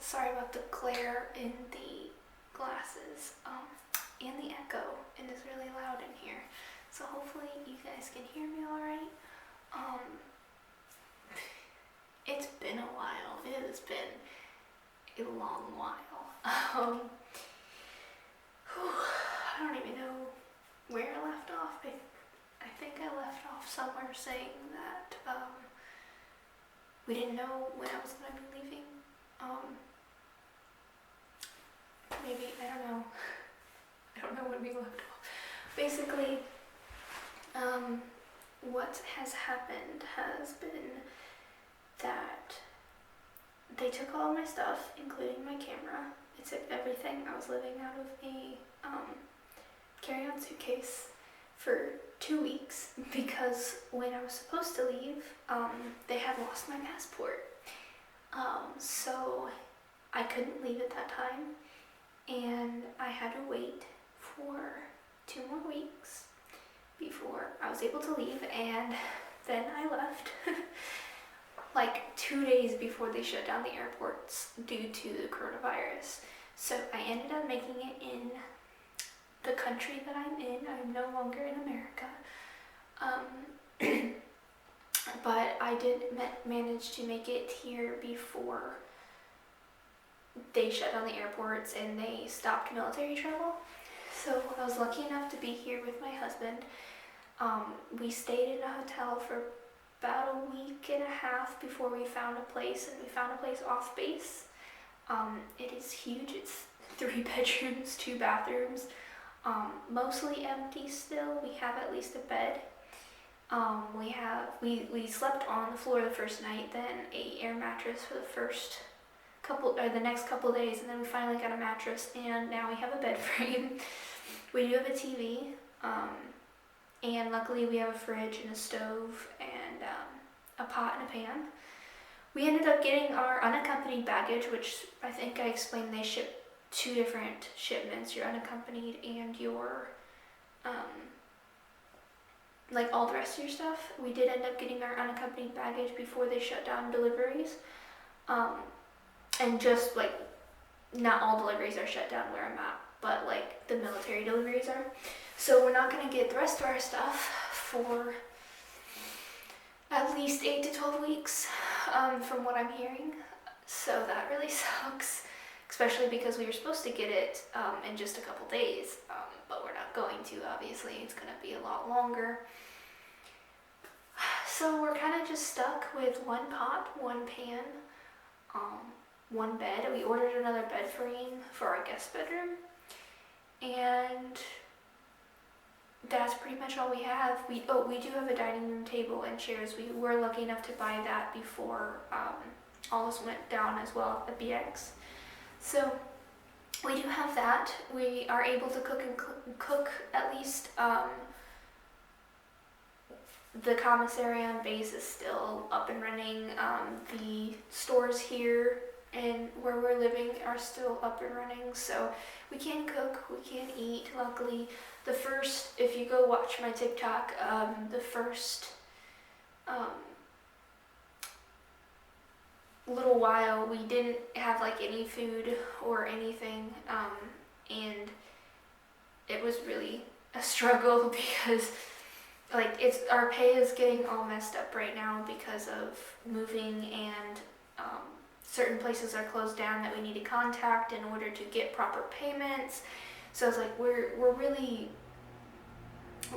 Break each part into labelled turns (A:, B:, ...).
A: Sorry about the glare in the glasses, and the echo. It is really loud in here. So hopefully you guys can hear me alright. It's been a while. It has been a long while. I don't even know where I left off. I think I left off somewhere saying that we didn't know when I was going to be leaving. Maybe, I don't know. I don't know when we left off. Basically, what has happened has been that they took all my stuff, including my camera. They took everything. I was living out of a carry-on suitcase for 2 weeks because when I was supposed to leave, they had lost my passport. So I couldn't leave at that time, and I had to wait for 2 more weeks before I was able to leave, and then I left like 2 days before they shut down the airports due to the coronavirus. So I ended up making it in the country that I'm in. I'm no longer in America. But I did manage to make it here before they shut down the airports and they stopped military travel. So I was lucky enough to be here with my husband. We stayed in a hotel for about a week and a half before we found a place, and we found a place off base. It is huge. It's 3 bedrooms, 2 bathrooms, mostly empty still. We have at least a bed. We slept on the floor the first night, then a air mattress for the next couple days, and then we finally got a mattress, and now we have a bed frame. We do have a TV, and luckily we have a fridge and a stove and a pot and a pan. We ended up getting our unaccompanied baggage, which I think I explained they ship 2 different shipments, your unaccompanied and your like all the rest of your stuff. We did end up getting our unaccompanied baggage before they shut down deliveries. And just like, not all deliveries are shut down where I'm at, but like the military deliveries are. So we're not gonna get the rest of our stuff for at least 8 to 12 weeks, from what I'm hearing. So that really sucks, especially because we were supposed to get it in just a couple days, but we're not going to, obviously. It's gonna be a lot longer. So we're kind of just stuck with 1 pot, 1 pan, 1 bed. We ordered another bed frame for our guest bedroom, and that's pretty much all we have. We do have a dining room table and chairs. We were lucky enough to buy that before all this went down as well at the BX. So we do have that. We are able to cook at least. The commissary on base is still up and running. The stores here and where we're living are still up and running, so we can cook, we can eat. Luckily, if you go watch my TikTok, the first little while we didn't have like any food or anything, and it was really a struggle because like our pay is getting all messed up right now because of moving, and certain places are closed down that we need to contact in order to get proper payments. So it's like we're really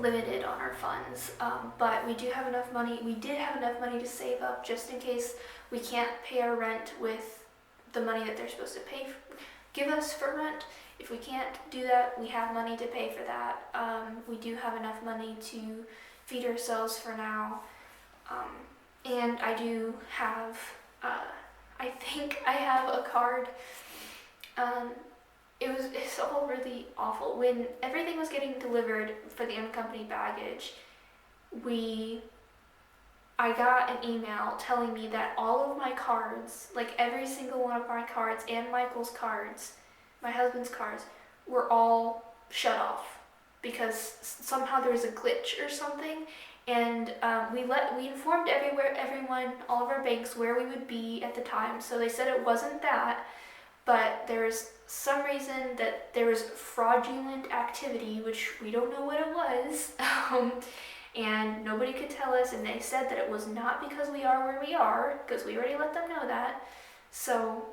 A: limited on our funds, but we do have enough money. We did have enough money to save up just in case we can't pay our rent with the money that they're supposed to give us for rent. If we can't do that, we have money to pay for that. We do have enough money to feed ourselves for now. And I do have, I think I have a card. It's all really awful. When everything was getting delivered for the unaccompanied baggage, I got an email telling me that all of my cards, like every single one of my cards and Michael's cards, my husband's cards, were all shut off because somehow there was a glitch or something, and we informed everyone, all of our banks, where we would be at the time. So they said it wasn't that, but there's some reason that there was fraudulent activity, which we don't know what it was, and nobody could tell us, and they said that it was not because we are where we are, because we already let them know that. So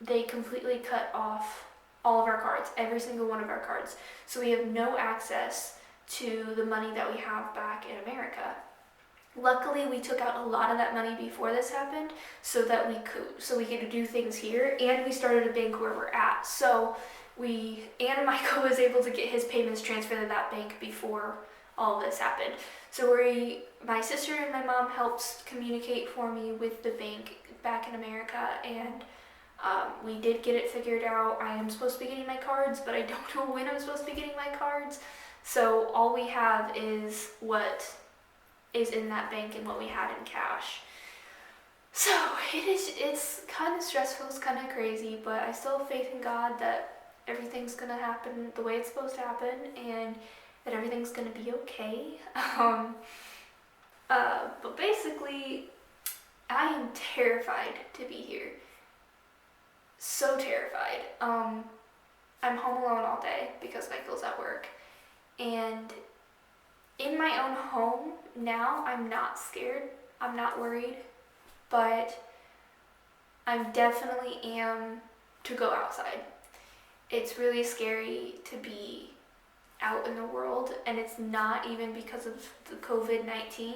A: they completely cut off all of our cards, every single one of our cards. So we have no access to the money that we have back in America. Luckily, we took out a lot of that money before this happened, so that we could do things here, and we started a bank where we're at. So Michael was able to get his payments transferred to that bank before all of this happened. So my sister and my mom helped communicate for me with the bank back in America, and we did get it figured out. I am supposed to be getting my cards, but I don't know when I'm supposed to be getting my cards. So all we have is what is in that bank and what we had in cash. So it's kind of stressful, it's kind of crazy, but I still have faith in God that everything's gonna happen the way it's supposed to happen, and that everything's gonna be okay. But basically, I am terrified to be here. So terrified. I'm home alone all day because Michael's at work, and in my own home now, I'm not scared, I'm not worried, but I definitely am to go outside. It's really scary to be out in the world, and it's not even because of the COVID-19.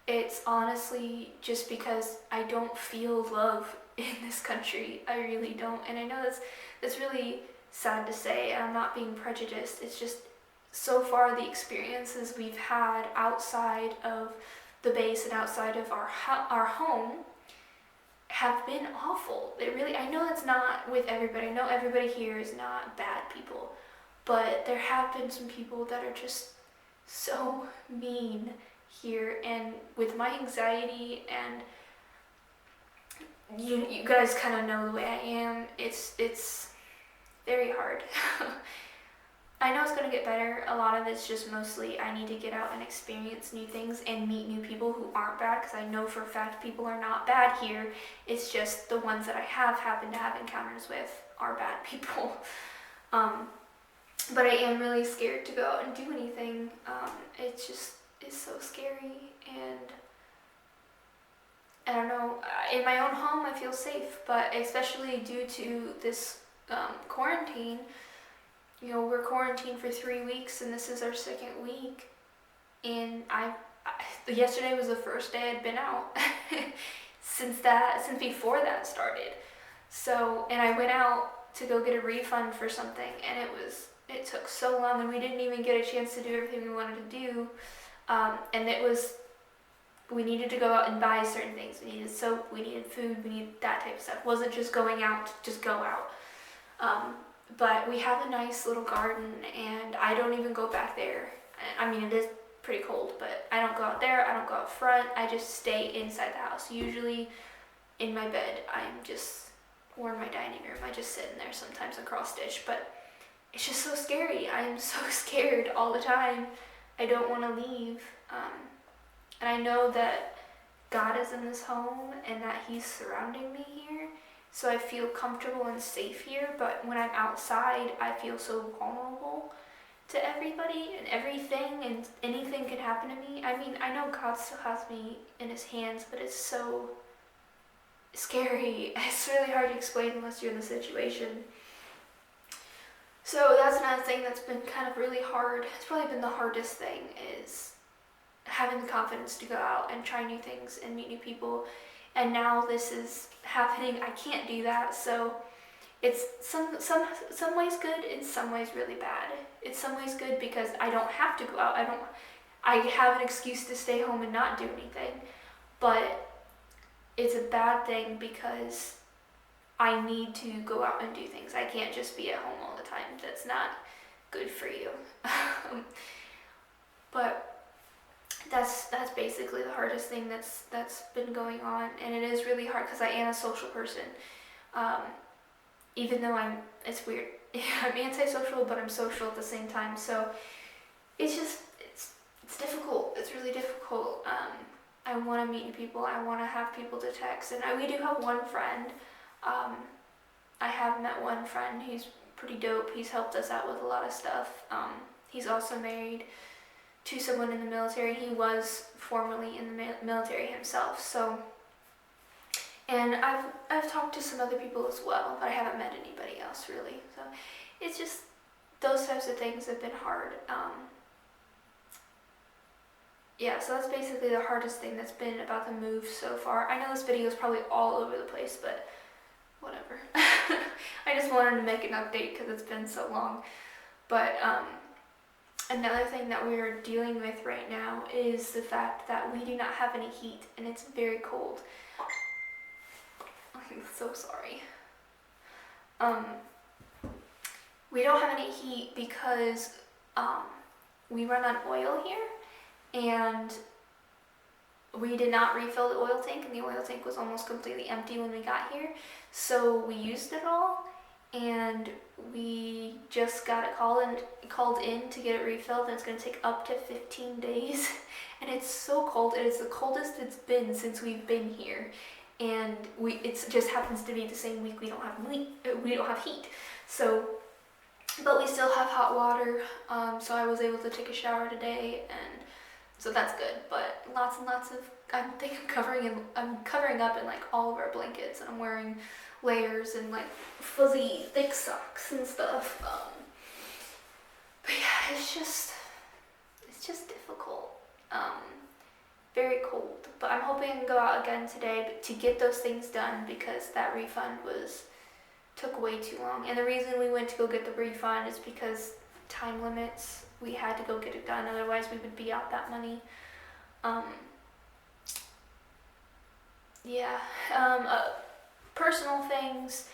A: It's honestly just because I don't feel love in this country. I really don't, and I know that's really sad to say, and I'm not being prejudiced. It's just so far the experiences we've had outside of the base and outside of our home have been awful. I know that's not with everybody. I know everybody here is not bad people, but there have been some people that are just so mean here, and with my anxiety, and you guys kind of know the way I am, it's very hard. I know it's going to get better. A lot of it's just mostly I need to get out and experience new things and meet new people who aren't bad, because I know for a fact people are not bad here. It's just the ones that I have happened to have encounters with are bad people. But I am really scared to go out and do anything. It's so scary, and I don't know. In my own home, I feel safe, but especially due to this quarantine. We're quarantined for 3 weeks, and this is our second week, and yesterday was the first day I'd been out since before that started. So, and I went out to go get a refund for something, and it took so long, and we didn't even get a chance to do everything we wanted to do, and we needed to go out and buy certain things. We needed soap, we needed food, we needed that type of stuff. It wasn't just going out to just go out. But we have a nice little garden, and I don't even go back there. I mean, it is pretty cold, but I don't go out there, I don't go out front, I just stay inside the house. Usually in my bed, or in my dining room, I just sit in there sometimes and cross stitch, but it's just so scary. I am so scared all the time. I don't want to leave. And I know that God is in this home and that He's surrounding me here. So I feel comfortable and safe here, but when I'm outside, I feel so vulnerable to everybody and everything, and anything can happen to me. I mean, I know God still has me in His hands, but it's so scary. It's really hard to explain unless you're in the situation. So that's another thing that's been kind of really hard. It's probably been the hardest thing, is having the confidence to go out and try new things and meet new people. And now this is happening. I can't do that, so it's some ways good, in some ways really bad. It's some ways good because I don't have to go out. I have an excuse to stay home and not do anything. But it's a bad thing because I need to go out and do things. I can't just be at home all the time. That's not good for you. But that's basically the hardest thing that's been going on, and it is really hard because I am a social person. Even though it's weird. I'm antisocial, but I'm social at the same time. So it's difficult. It's really difficult. I want to meet new people. I want to have people to text, and we do have one friend. I have met one friend who's pretty dope. He's helped us out with a lot of stuff. He's also married to someone in the military. He was formerly in the military himself. So, and I've talked to some other people as well, but I haven't met anybody else really. So it's just those types of things have been hard. Yeah, so that's basically the hardest thing that's been about the move so far. I know this video is probably all over the place, but whatever. I just wanted to make an update because it's been so long. But another thing that we are dealing with right now is the fact that we do not have any heat and it's very cold. I'm so sorry. We don't have any heat because we run on oil here, and we did not refill the oil tank, and the oil tank was almost completely empty when we got here. So we used it all, and we just got it called in to get it refilled, and it's going to take up to 15 days. And it's so cold. It is the coldest it's been since we've been here, and it just happens to be the same week we don't have heat. So, but we still have hot water. So I was able to take a shower today, and so that's good. But lots and lots of I'm covering up in like all of our blankets, and I'm wearing layers and like fuzzy thick socks and stuff. But yeah, it's just difficult. Very cold. But I'm hoping I can go out again today to get those things done, because that refund took way too long. And the reason we went to go get the refund is because time limits. We had to go get it done, otherwise we would be out that money. Personal things.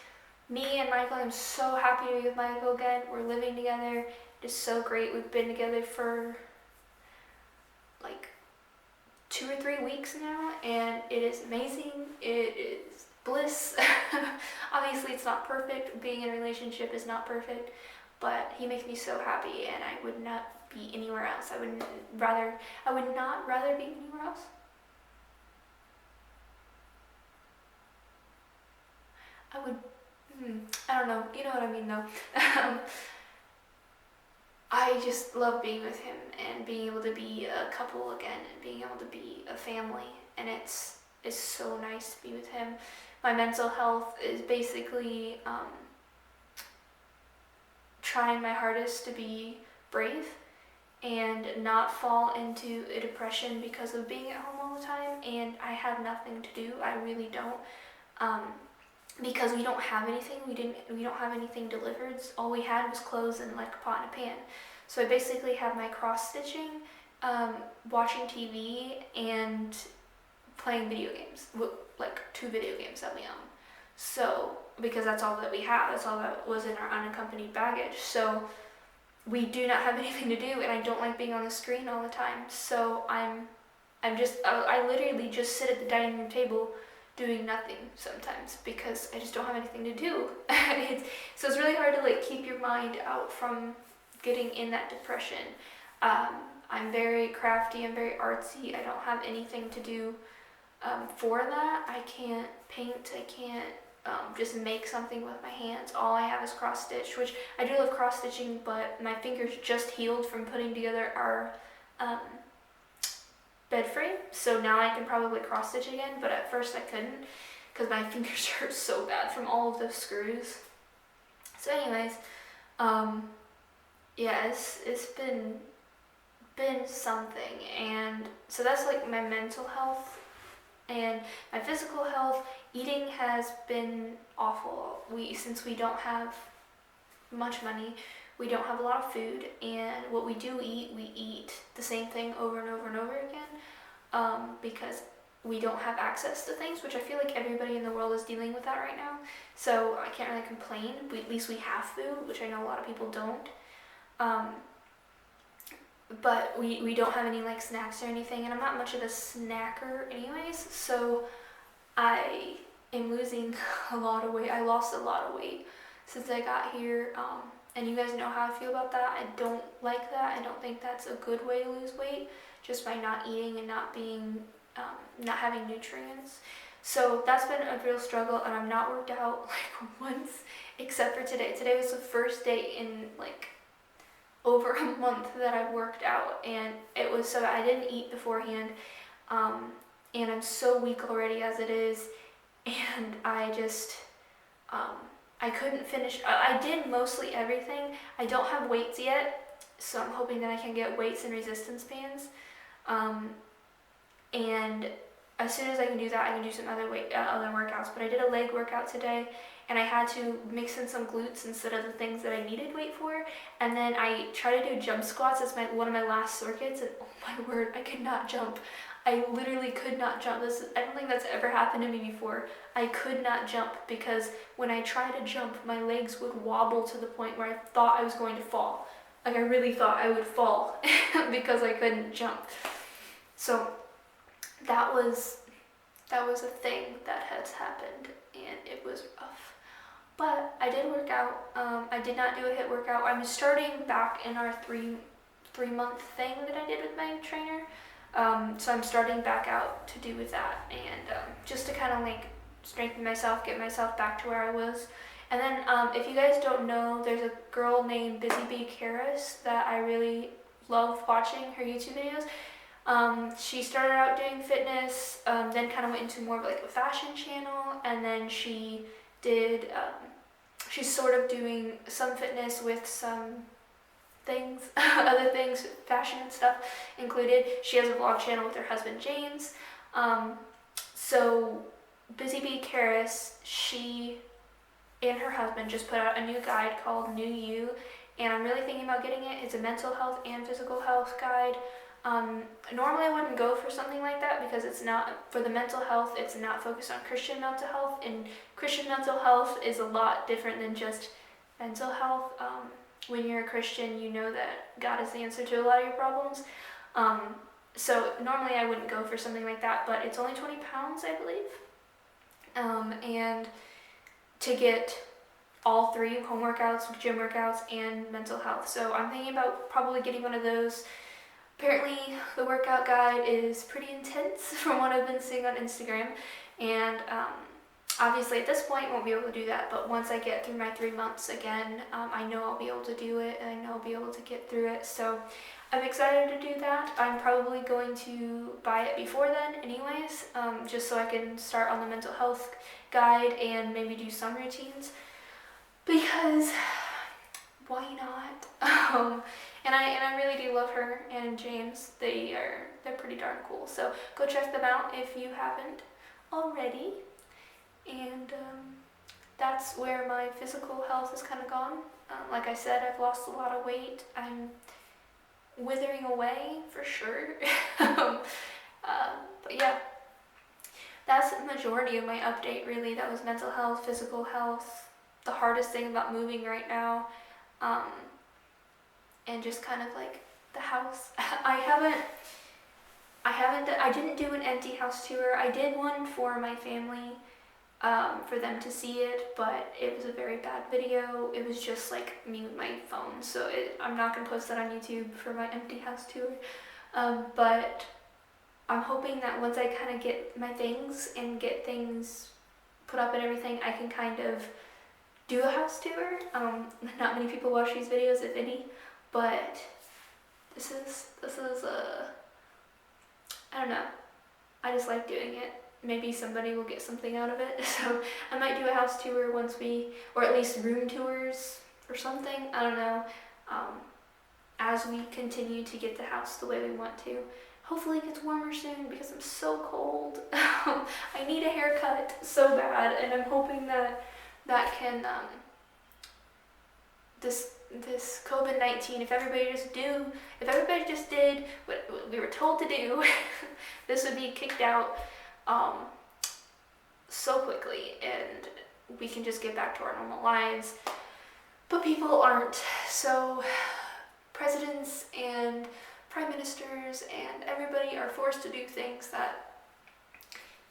A: Me and Michael, I'm so happy to be with Michael again. We're living together. It is so great. We've been together for like 2 or 3 weeks now, and it is amazing. It is bliss. Obviously it's not perfect. Being in a relationship is not perfect, but he makes me so happy, and I would not be anywhere else. I would not rather be anywhere else. I don't know. You know what I mean though. I just love being with him and being able to be a couple again and being able to be a family, and it's so nice to be with him. My mental health is basically trying my hardest to be brave and not fall into a depression because of being at home all the time, and I have nothing to do. I really don't. Because we don't have anything. We don't have anything delivered. All we had was clothes and like a pot and a pan. So I basically have my cross stitching, watching TV, and playing video games. Like 2 video games that we own. So because that's all that we have. That's all that was in our unaccompanied baggage. So we do not have anything to do, and I don't like being on the screen all the time. So I literally just sit at the dining room table doing nothing sometimes because I just don't have anything to do. So it's really hard to like keep your mind out from getting in that depression. I'm very crafty, I'm very artsy. I don't have anything to do for that. I can't paint, I can't just make something with my hands. All I have is cross stitch, which I do love cross stitching, but my fingers just healed from putting together our bed frame, so now I can probably cross stitch again, but at first I couldn't because my fingers hurt so bad from all of those screws. So anyways, yeah, it's been something, and so that's like my mental health. And my physical health, eating has been awful. Since we don't have much money, we don't have a lot of food, and what we do eat, we eat the same thing over and over and over again, because we don't have access to things, which I feel like everybody in the world is dealing with that right now. So I can't really complain. At least we have food, which I know a lot of people don't. But we don't have any like snacks or anything, and I'm not much of a snacker anyways, so I am losing a lot of weight. I lost a lot of weight since I got here, and you guys know how I feel about that. I don't like that. I don't think that's a good way to lose weight, just by not eating and not being, not having nutrients. So that's been a real struggle, and I'm not worked out like once, except for today. Today was the first day in like over a month that I've worked out, and it was so I didn't eat beforehand, and I'm so weak already as it is, and I just I couldn't finish. I did mostly everything. I don't have weights yet, so I'm hoping that I can get weights and resistance bands, and as soon as I can do that, I can do some other other workouts. But I did a leg workout today, and I had to mix in some glutes instead of the things that I needed weight for. And then I tried to do jump squats as one of my last circuits, and oh my word, I could not jump. I literally could not jump. I don't think that's ever happened to me before. I could not jump because when I tried to jump, my legs would wobble to the point where I thought I was going to fall. Like I really thought I would fall because I couldn't jump. So that was a thing that has happened, and it was rough. But I did work out. I did not do a HIIT workout. I'm starting back in our three-month thing that I did with my trainer. So I'm starting back out to do with that, and just to kind of like strengthen myself, get myself back to where I was. And then if you guys don't know, there's a girl named Busy Bee Karis that I really love watching her YouTube videos. She started out doing fitness, then kind of went into more of like a fashion channel, and then she did, she's sort of doing some fitness with some things, other things, fashion and stuff included. She has a vlog channel with her husband James. So Busy Bee Karis, she and her husband just put out a new guide called New You, and I'm really thinking about getting it. It's a mental health and physical health guide. Normally I wouldn't go for something like that because it's not, for the mental health, it's not focused on Christian mental health, and Christian mental health is a lot different than just mental health. When you're a Christian, you know that God is the answer to a lot of your problems. So normally I wouldn't go for something like that, but it's only 20 pounds, I believe. And to get all three home workouts, gym workouts, and mental health. So I'm thinking about probably getting one of those. Apparently the workout guide is pretty intense from what I've been seeing on Instagram, and obviously at this point I won't be able to do that, but once I get through my 3 months again, I know I'll be able to do it, and I know I'll be able to get through it. So I'm excited to do that. I'm probably going to buy it before then anyways, just so I can start on the mental health guide and maybe do some routines, because why not? And I really do love her and James. They're pretty darn cool. So go check them out if you haven't already. And that's where my physical health has kind of gone. Like I said, I've lost a lot of weight. I'm withering away for sure. But yeah, that's the majority of my update really. That was mental health, physical health, the hardest thing about moving right now, and just kind of like the house. I didn't do an empty house tour. I did one for my family, for them to see it, but it was a very bad video. It was just like me with my phone, so I'm not gonna post that on YouTube for my empty house tour. But I'm hoping that once I kind of get my things and get things put up and everything, I can kind of do a house tour. Not many people watch these videos, if any, but this is I don't know. I just like doing it. Maybe somebody will get something out of it. So I might do a house tour once or at least room tours or something. I don't know. As we continue to get the house the way we want to. Hopefully it gets warmer soon because I'm so cold. I need a haircut so bad, and I'm hoping that can, this COVID-19, if everybody just did what we were told to do, this would be kicked out so quickly, and we can just get back to our normal lives. But people aren't. So presidents and prime ministers and everybody are forced to do things that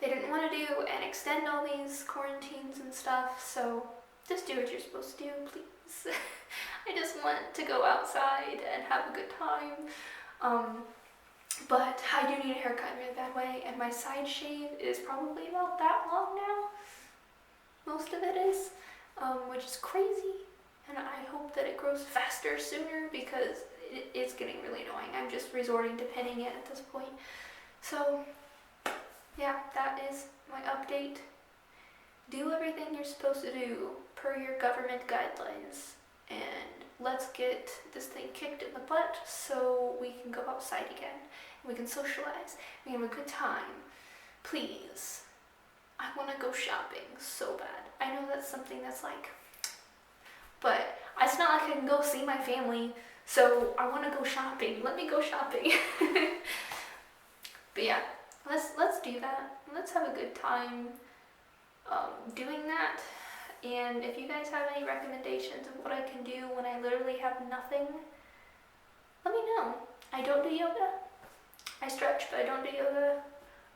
A: they didn't want to do and extend all these quarantines and stuff. So just do what you're supposed to do, please. I just want to go outside and have a good time. But I do need a haircut in a really bad way, and my side shave is probably about that long now. Most of it is, which is crazy, and I hope that it grows faster sooner because it's getting really annoying. I'm just resorting to pinning it at this point. So, yeah, that is my update. Do everything you're supposed to do per your government guidelines, and let's get this thing kicked in the butt so we can go outside again. We can socialize. We can have a good time. Please. I want to go shopping so bad. I know that's something that's like, but it's not like I can go see my family, so I want to go shopping. Let me go shopping. But yeah, let's do that. Let's have a good time doing that. And if you guys have any recommendations of what I can do when I literally have nothing, let me know. I don't do yoga. I stretch, but I don't do yoga.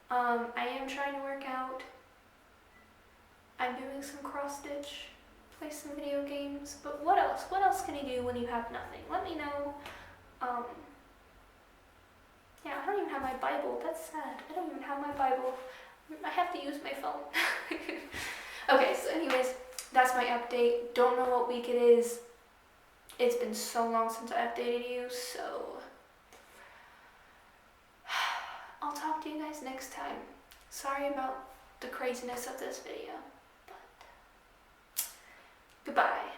A: I am trying to work out. I'm doing some cross stitch, play some video games. But what else? What else can you do when you have nothing? Let me know. Yeah, I don't even have my Bible. That's sad. I don't even have my Bible. I have to use my phone. Okay, so anyways, that's my update. Don't know what week it is. It's been so long since I updated you, so I'll talk to you guys next time. Sorry about the craziness of this video, but goodbye.